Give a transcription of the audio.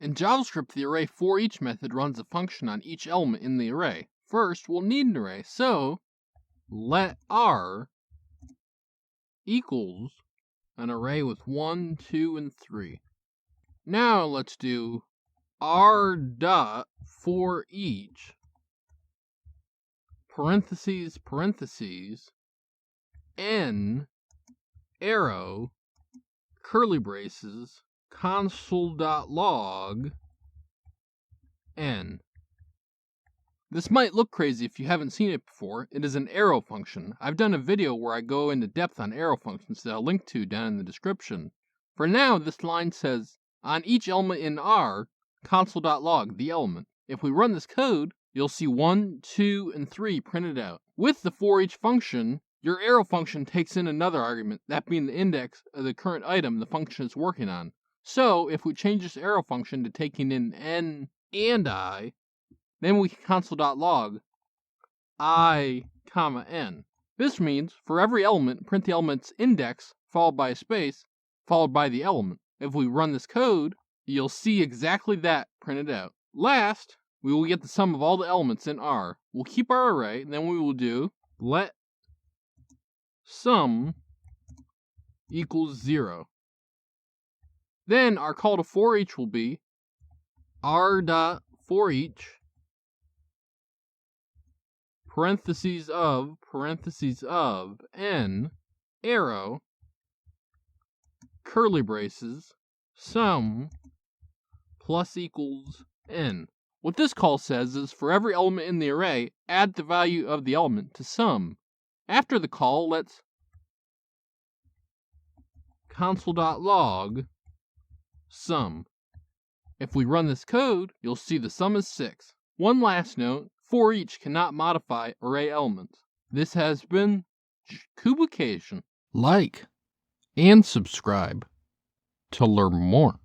In JavaScript, the array forEach method runs a function on each element in the array. First, we'll need an array, so let R equals an array with 1, 2, and 3. Now let's do R dot forEach parentheses parentheses n arrow curly braces console.log n. This might look crazy if you haven't seen it before. It is an arrow function. I've done a video where I go into depth on arrow functions that I'll link to down in the description. For now, this line says, on each element in R, console.log the element. If we run this code, you'll see 1, 2, and 3 printed out. With the forEach function, your arrow function takes in another argument, that being the index of the current item the function is working on. So, if we change this arrow function to taking in n and I, then we can console.log I, n. This means, for every element, print the element's index, followed by a space, followed by the element. If we run this code, you'll see exactly that printed out. Last, we will get the sum of all the elements in R. We'll keep our array, and then we will do let sum equals 0. Then our call to forEach will be r.forEach parentheses of n arrow curly braces sum plus equals n. What this call says is for every element in the array, add the value of the element to sum. After the call, let's console.log sum. If we run this code, you'll see the sum is 6. One last note, forEach cannot modify array elements. This has been Kubucation. Like and subscribe to learn more.